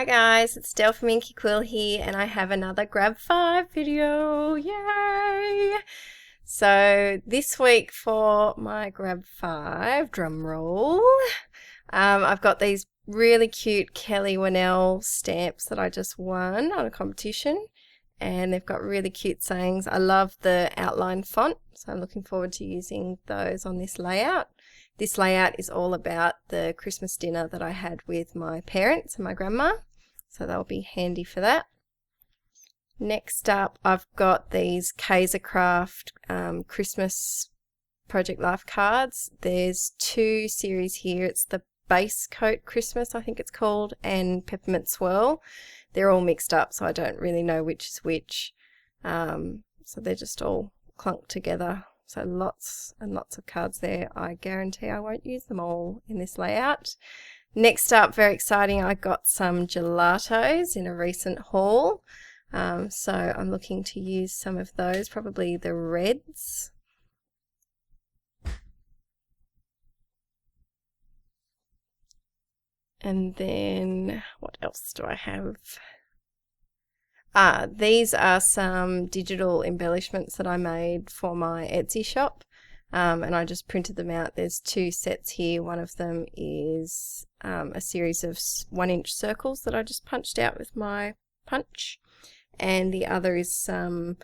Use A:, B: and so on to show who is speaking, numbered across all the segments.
A: guys, it's Del from Inkie Quill here, and I have another Grab 5 video. Yay! So this week for my Grab 5, drum roll, I've got these really cute Kelly Winnell stamps that I just won on a competition, and they've got really cute sayings. I love the outline font, so I'm looking forward to using those on this layout. This layout is all about the Christmas dinner that I had with my parents and my grandma, so they'll be handy for that. Next up, I've got these Kaisercraft Christmas Project Life cards. There's two series here. It's the Base Coat Christmas, I think it's called, and Peppermint Swirl. They're all mixed up, so I don't really know which is which. So they're just all clunked together. So lots and lots of cards there. I guarantee I won't use them all in this layout. Next up, very exciting, I got some gelatos in a recent haul. So I'm looking to use some of those, probably the reds. And then what else do I have? These are some digital embellishments that I made for my Etsy shop, and I just printed them out. There's two sets here. One of them is a series of 1-inch circles that I just punched out with my punch, and the other is some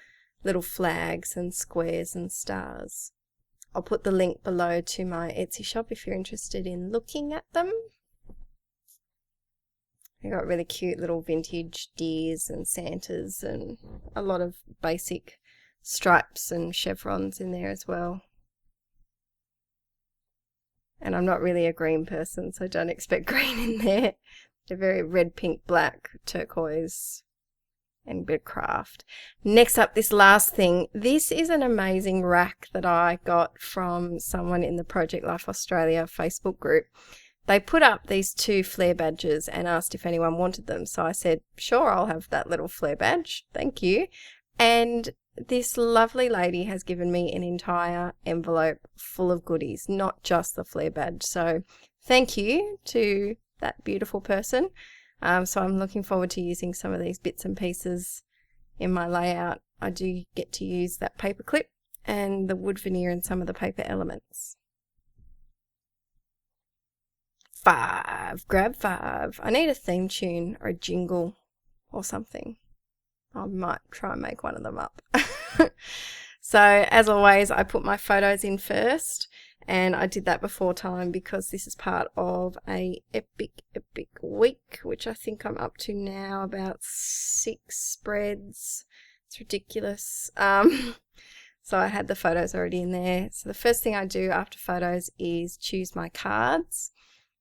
A: little flags and squares and stars. I'll put the link below to my Etsy shop if you're interested in looking at them. I got really cute little vintage deers and Santas and a lot of basic stripes and chevrons in there as well. And I'm not really a green person, so don't expect green in there. They're very red, pink, black, turquoise, and a bit of craft. Next up, this last thing. This is an amazing rack that I got from someone in the Project Life Australia Facebook group. They put up these two flare badges and asked if anyone wanted them. So I said, sure, I'll have that little flare badge. Thank you. And this lovely lady has given me an entire envelope full of goodies, not just the flare badge. So thank you to that beautiful person. So I'm looking forward to using some of these bits and pieces in my layout. I do get to use that paper clip and the wood veneer and some of the paper elements. Grab 5. I need a theme tune or a jingle or something. I might try and make one of them up. So as always, I put my photos in first, and I did that before time because this is part of a epic week, which I think I'm up to now about 6 spreads. It's ridiculous. So I had the photos already in there. So the first thing I do after photos is choose my cards.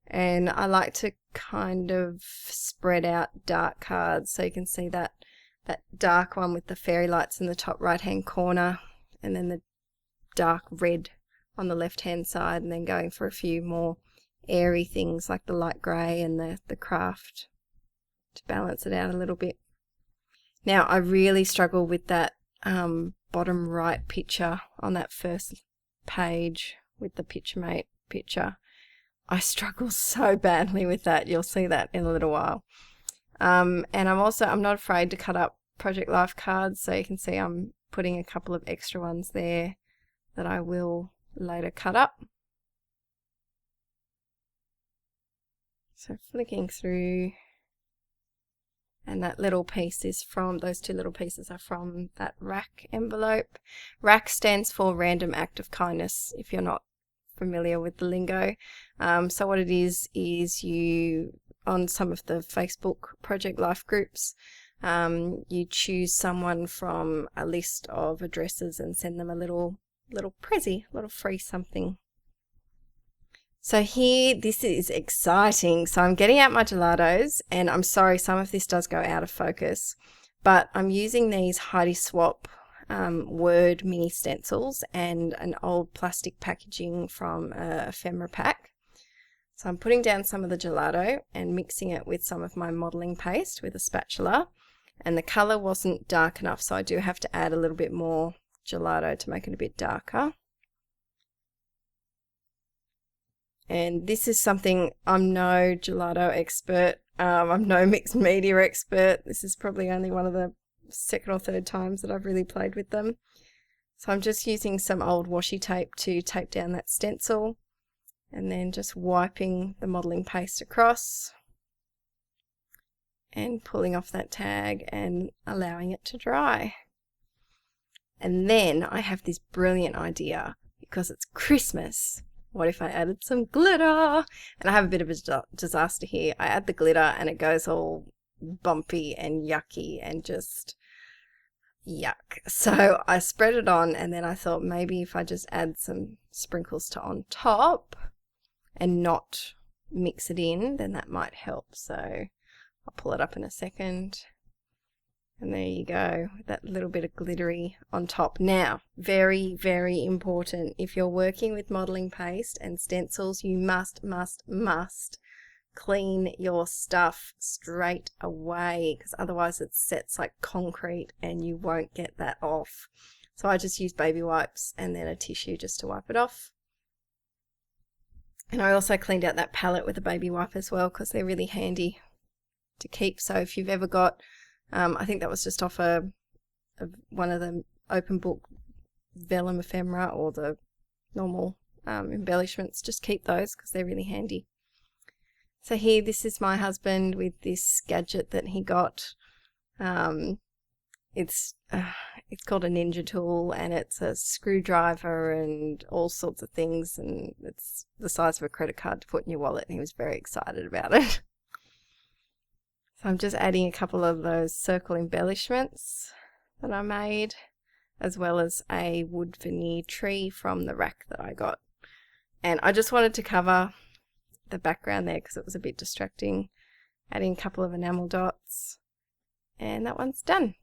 A: And I like to kind of spread out dark cards, so you can see that dark one with the fairy lights in the top right hand corner, and then the dark red on the left hand side, and then going for a few more airy things like the light grey and the craft to balance it out a little bit. Now I really struggle with that bottom right picture on that first page with the Picturemate picture. I struggle so badly with that. You'll see that in a little while. And I'm not afraid to cut up Project Life cards, so you can see I'm putting a couple of extra ones there that I will later cut up. So flicking through, and that little piece is from, those two little pieces are from that rack envelope. Rack stands for Random Act of Kindness, if you're not familiar with the lingo. So what it is you, on some of the Facebook Project Life groups, you choose someone from a list of addresses and send them a little prezzy, a little free something. So here, this is exciting. So I'm getting out my gelatos, and I'm sorry, some of this does go out of focus, but I'm using these Heidi Swap Word mini stencils and an old plastic packaging from a ephemera pack. So I'm putting down some of the gelato and mixing it with some of my modelling paste with a spatula, and the colour wasn't dark enough, so I do have to add a little bit more gelato to make it a bit darker. And this is something, I'm no gelato expert. I'm no mixed media expert. This is probably only one of the second or third times that I've really played with them. So I'm just using some old washi tape to tape down that stencil, and then just wiping the modelling paste across and pulling off that tag and allowing it to dry. And then I have this brilliant idea, because it's Christmas. What if I added some glitter? And I have a bit of a disaster here. I add the glitter and it goes all bumpy and yucky and just yuck. So I spread it on, and then I thought maybe if I just add some sprinkles to on top and not mix it in, then that might help. So I'll pull it up in a second. And there you go, that little bit of glittery on top. Now, very, very important, if you're working with modelling paste and stencils, you must clean your stuff straight away, because otherwise it sets like concrete and you won't get that off. So I just use baby wipes and then a tissue just to wipe it off. And I also cleaned out that palette with a baby wipe as well, because they're really handy to keep. So if you've ever got I think that was just off one of the open book vellum ephemera or the normal embellishments. Just keep those because they're really handy. So here, this is my husband with this gadget that he got. It's called a ninja tool, and it's a screwdriver and all sorts of things, and it's the size of a credit card to put in your wallet, and he was very excited about it. So I'm just adding a couple of those circle embellishments that I made, as well as a wood veneer tree from the rack that I got. And I just wanted to cover the background there because it was a bit distracting. Adding a couple of enamel dots, and that one's done.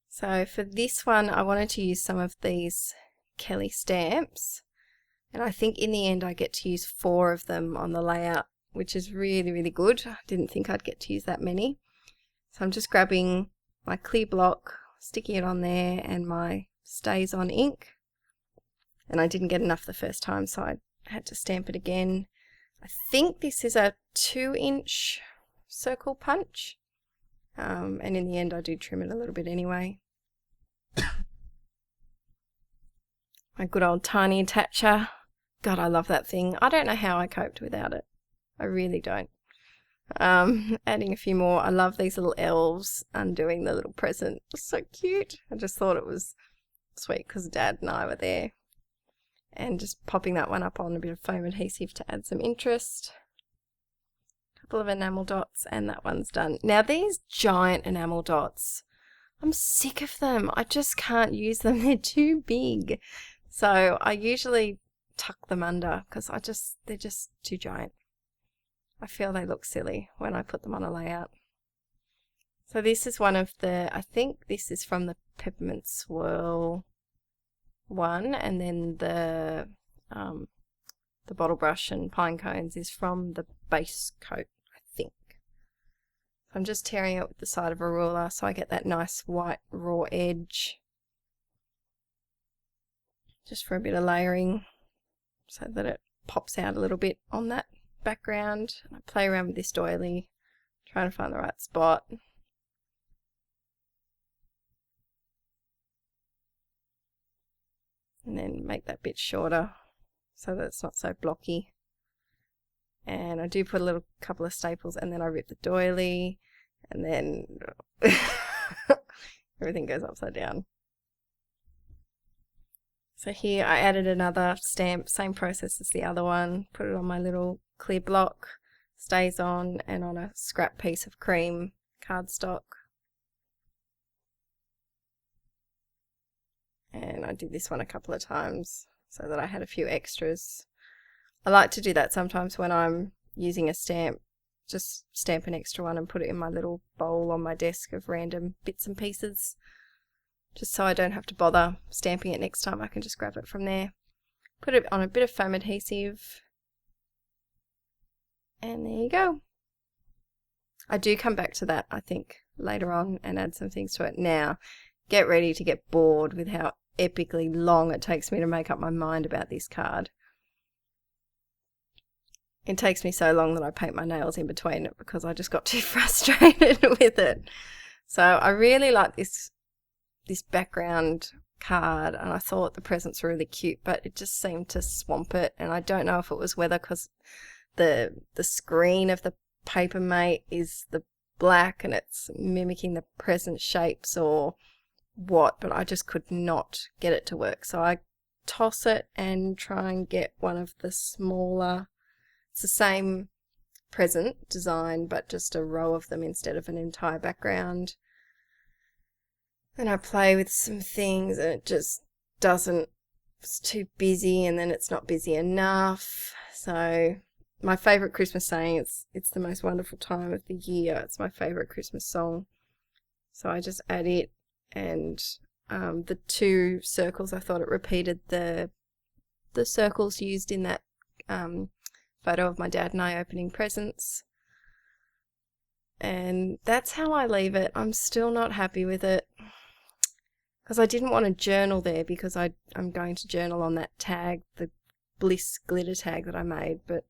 A: So for this one, I wanted to use some of these Kelly stamps, and I think in the end I get to use 4 of them on the layout, which is really, really good. I didn't think I'd get to use that many. So I'm just grabbing my clear block, sticking it on there, and my Stays On ink. And I didn't get enough the first time, so I had to stamp it again. I think this is a 2-inch circle punch. And in the end I do trim it a little bit anyway. My good old tiny attacher. God, I love that thing. I don't know how I coped without it. I really don't. Adding a few more. I love these little elves undoing the little present. It's so cute. I just thought it was sweet because Dad and I were there. And just popping that one up on a bit of foam adhesive to add some interest. A couple of enamel dots, and that one's done. Now these giant enamel dots, I'm sick of them. I just can't use them. They're too big. So I usually tuck them under because they're just too giant. I feel they look silly when I put them on a layout. So this is one of the, I think this is from the Peppermint Swirl one, and then the bottle brush and pine cones is from the base coat, I think. I'm just tearing it with the side of a ruler so I get that nice white raw edge, just for a bit of layering so that it pops out a little bit on that background. I play around with this doily, trying to find the right spot. And then make that bit shorter so that it's not so blocky. And I do put a little couple of staples, and then I rip the doily, and then everything goes upside down. So here I added another stamp, same process as the other one, put it on my little clear block, Stays On, and on a scrap piece of cream cardstock. And I did this one a couple of times so that I had a few extras. I like to do that sometimes when I'm using a stamp, just stamp an extra one and put it in my little bowl on my desk of random bits and pieces, just so I don't have to bother stamping it next time. I can just grab it from there. Put it on a bit of foam adhesive, and there you go. I do come back to that, I think, later on and add some things to it. Now, get ready to get bored with how epically long it takes me to make up my mind about this card. It takes me so long that I paint my nails in between it because I just got too frustrated with it. So I really like this background card, and I thought the presents were really cute, but it just seemed to swamp it. And I don't know if it was whether because the screen of the Peppermint is the black and it's mimicking the present shapes or what, but I just could not get it to work. So I toss it and try and get one of the smaller. It's the same present design, but just a row of them instead of an entire background. And I play with some things and it just doesn't, it's too busy, and then it's not busy enough. So my favourite Christmas saying, it's the most wonderful time of the year. It's my favourite Christmas song. So I just add it, and the 2 circles, I thought it repeated the circles used in that photo of my dad and I opening presents. And that's how I leave it. I'm still not happy with it because I didn't want to journal there, because I'm going to journal on that tag, the Bliss glitter tag that I made, but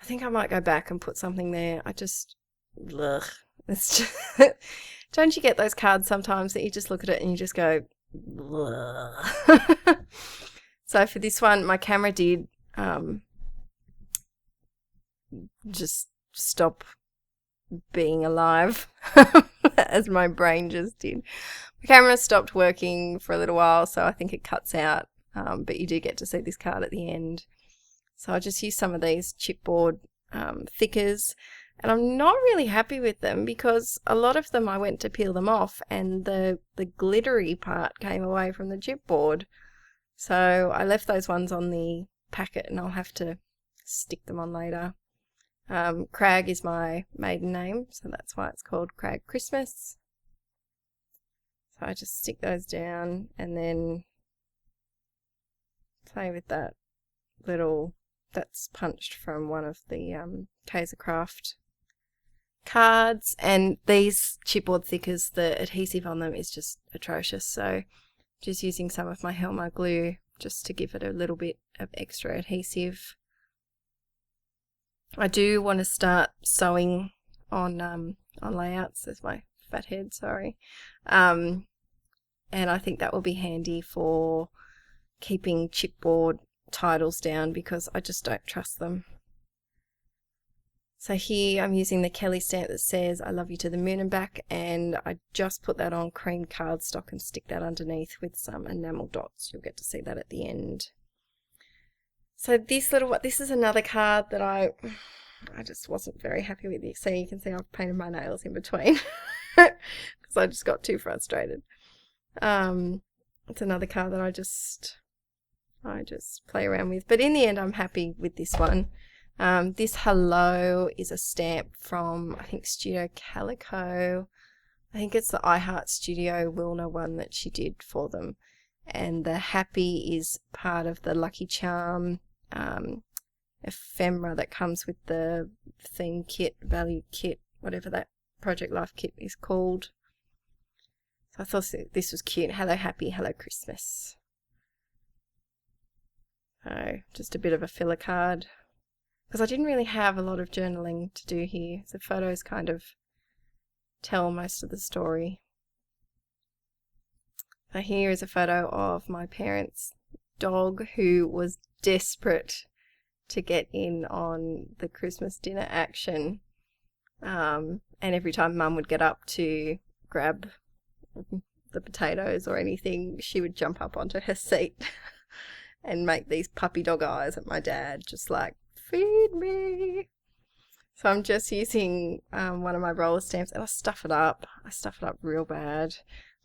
A: I think I might go back and put something there. I just, ugh. It's just, don't you get those cards sometimes that you just look at it and you just go, ugh. So for this one, my camera did just stop being alive as my brain just did. The camera stopped working for a little while, so I think it cuts out, but you do get to see this card at the end. So I just used some of these chipboard thickers, and I'm not really happy with them because a lot of them I went to peel them off and the glittery part came away from the chipboard. So I left those ones on the packet and I'll have to stick them on later. Crag is my maiden name, so that's why it's called Crag Christmas. So I just stick those down and then play with that little, that's punched from one of the Kaisercraft cards. And these chipboard thickers, the adhesive on them is just atrocious, so just using some of my Helmer glue just to give it a little bit of extra adhesive. I do want to start sewing on layouts. There's my fat head, sorry. And I think that will be handy for keeping chipboard titles down because I just don't trust them. So here I'm using the Kelly stamp that says I love you to the moon and back, and I just put that on cream cardstock and stick that underneath with some enamel dots. You'll get to see that at the end. So this is another card that I just wasn't very happy with. So you can see I've painted my nails in between because I just got too frustrated. It's another card that I just play around with. But in the end, I'm happy with this one. This hello is a stamp from, I think, Studio Calico. I think it's the I Heart Studio Wilna one that she did for them. And the happy is part of the Lucky Charm ephemera that comes with the theme kit, value kit, whatever that Project Life kit is called. So I thought this was cute. Hello Happy, Hello Christmas. So just a bit of a filler card, because I didn't really have a lot of journaling to do here. So photos kind of tell most of the story. So here is a photo of my parents' dog who was desperate to get in on the Christmas dinner action. And every time Mum would get up to grab the potatoes or anything, she would jump up onto her seat and make these puppy dog eyes at my dad, just like, feed me. So I'm just using one of my roller stamps, and I stuff it up. I stuff it up real bad.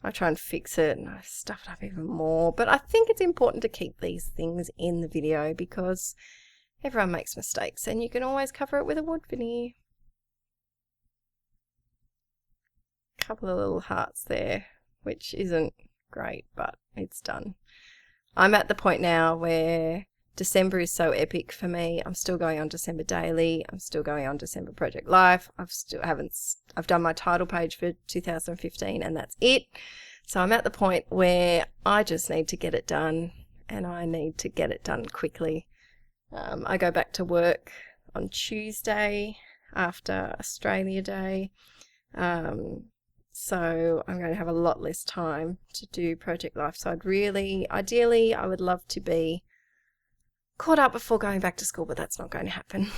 A: I try and fix it, and I stuff it up even more. But I think it's important to keep these things in the video because everyone makes mistakes, and you can always cover it with a wood veneer. Couple of little hearts there, which isn't great, but it's done. I'm at the point now where December is so epic for me. I'm still going on December Daily. I'm still going on December Project Life. I've done my title page for 2015 and that's it. So I'm at the point where I just need to get it done, and I need to get it done quickly. I go back to work on Tuesday after Australia Day. So I'm going to have a lot less time to do Project Life. So ideally, I would love to be caught up before going back to school, but that's not going to happen.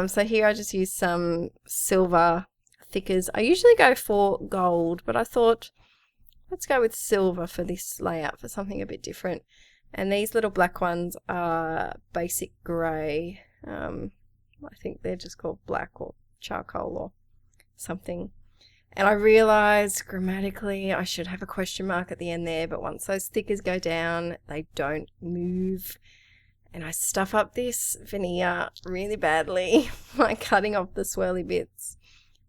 A: So here I just use some silver thickers. I usually go for gold, but I thought, let's go with silver for this layout, for something a bit different. And these little black ones are basic grey. I think they're just called black or charcoal or something. And I realised grammatically I should have a question mark at the end there, but once those thickers go down, they don't move. And I stuff up this veneer really badly by cutting off the swirly bits,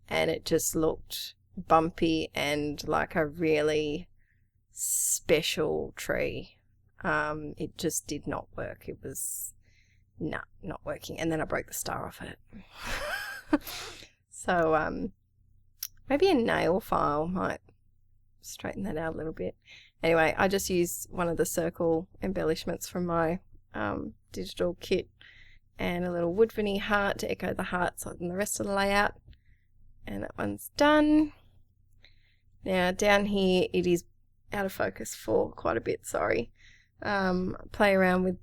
A: and it just looked bumpy and like a really special tree. It just did not work. It was not working. And then I broke the star off it. So maybe a nail file might straighten that out a little bit. Anyway, I just use one of the circle embellishments from my digital kit, and a little wood veneer heart to echo the hearts on the rest of the layout. And that one's done. Now down here it is out of focus for quite a bit, sorry. Play around with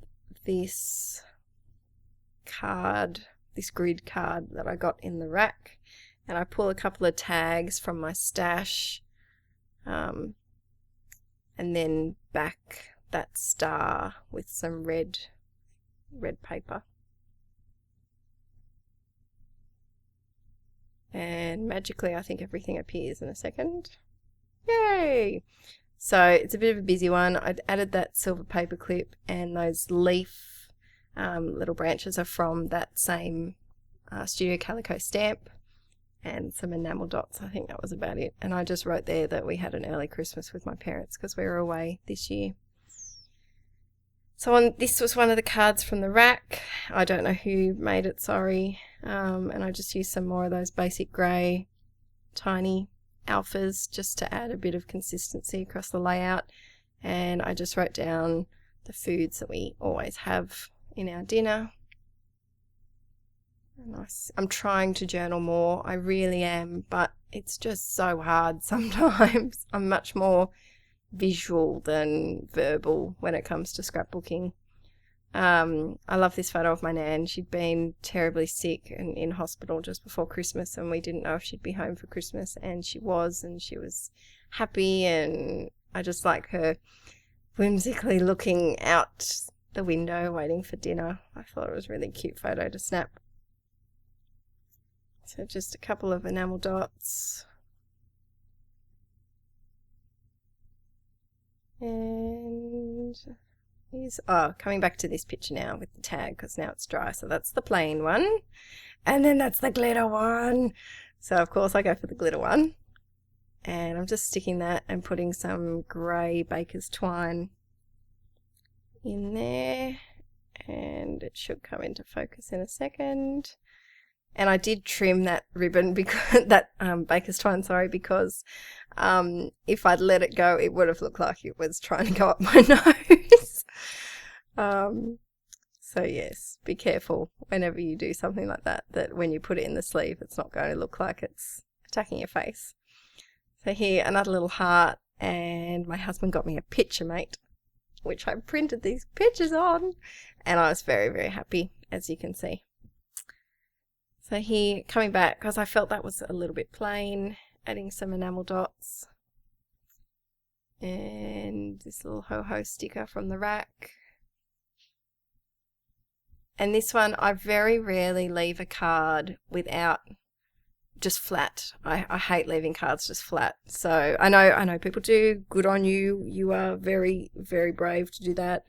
A: this card, this grid card that I got in the rack, and I pull a couple of tags from my stash, and then back that star with some red paper. And magically I think everything appears in a second. Yay! So it's a bit of a busy one. I added that silver paper clip, and those leaf little branches are from that same Studio Calico stamp, and some enamel dots. I think that was about it. And I just wrote there that we had an early Christmas with my parents because we were away this year. So this was one of the cards from the rack. I don't know who made it, sorry. And I just used some more of those basic grey tiny alphas just to add a bit of consistency across the layout. And I just wrote down the foods that we always have in our dinner. Nice. I'm trying to journal more, I really am, but it's just so hard sometimes. I'm much more visual than verbal when it comes to scrapbooking. I love this photo of my nan. She'd been terribly sick and in hospital just before Christmas, and we didn't know if she'd be home for Christmas, and she was happy, and I just like her whimsically looking out the window waiting for dinner. I thought it was a really cute photo to snap. So just a couple of enamel dots. And coming back to this picture now with the tag, because now it's dry. So that's the plain one, and then that's the glitter one. So of course I go for the glitter one, and I'm just sticking that and putting some grey baker's twine in there, and it should come into focus in a second. And I did trim that ribbon, because that baker's twine, sorry, because if I'd let it go, it would have looked like it was trying to go up my nose. So yes, be careful whenever you do something like that, that when you put it in the sleeve, it's not going to look like it's attacking your face. So here, another little heart, and my husband got me a picture mate, which I printed these pictures on, and I was very, very happy, as you can see. So here, coming back, because I felt that was a little bit plain, adding some enamel dots, and this little ho-ho sticker from the rack. And this one, I very rarely leave a card without just flat. I hate leaving cards just flat. So I know people do. Good on you. You are very, very brave to do that.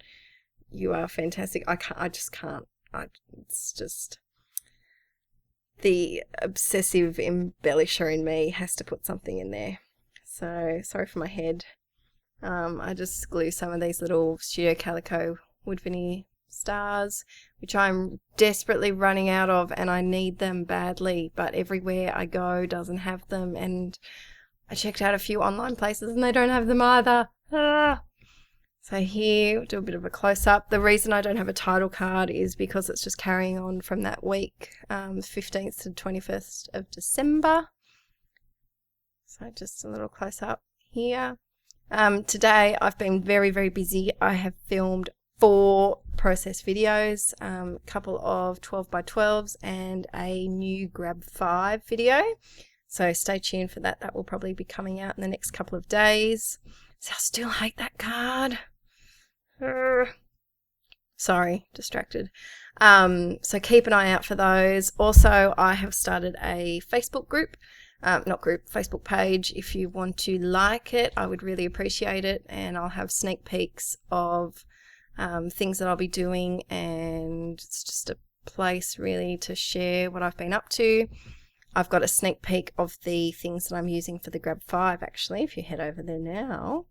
A: You are fantastic. I just can't. It's just the obsessive embellisher in me has to put something in there. So sorry for my head. I just glue some of these little Studio Calico wood veneer stars, which I'm desperately running out of, and I need them badly, but everywhere I go doesn't have them, and I checked out a few online places and they don't have them either. Ah. So here, we'll do a bit of a close-up. The reason I don't have a title card is because it's just carrying on from that week, 15th to 21st of December. So just a little close-up here. Today, I've been very, very busy. I have filmed 4 process videos, a couple of 12x12s and a new Grab 5 video. So stay tuned for that. That will probably be coming out in the next couple of days. So I still hate that card. Sorry, distracted. So keep an eye out for those. Also, I have started a Facebook group. Facebook page. If you want to like it, I would really appreciate it. And I'll have sneak peeks of things that I'll be doing. And it's just a place really to share what I've been up to. I've got a sneak peek of the things that I'm using for the Grab 5 actually, if you head over there now.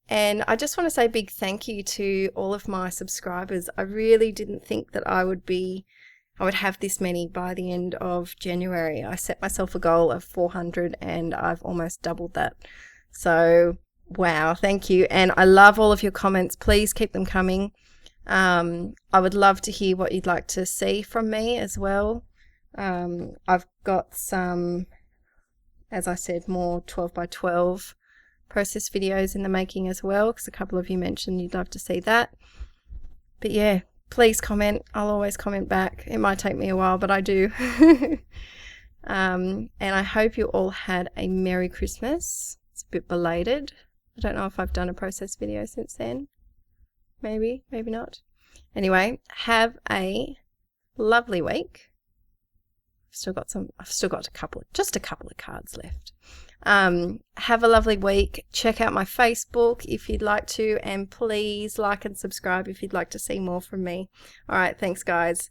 A: And I just want to say a big thank you to all of my subscribers. I really didn't think that I would have this many by the end of January. I set myself a goal of 400 and I've almost doubled that. So, wow, thank you. And I love all of your comments. Please keep them coming. I would love to hear what you'd like to see from me as well. I've got some, as I said, more 12x12 process videos in the making as well, because a couple of you mentioned you'd love to see that. But yeah, please comment. I'll always comment back. It might take me a while, but I do. And I hope you all had a Merry Christmas. It's a bit belated. I don't know if I've done a process video since then. Maybe, maybe not. Anyway, have a lovely week. I've still got just a couple of cards left. Have a lovely week. Check out my Facebook if you'd like to, and please like and subscribe if you'd like to see more from me. All right, thanks guys.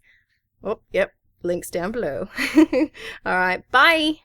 A: Oh, yep, links down below. All right, bye.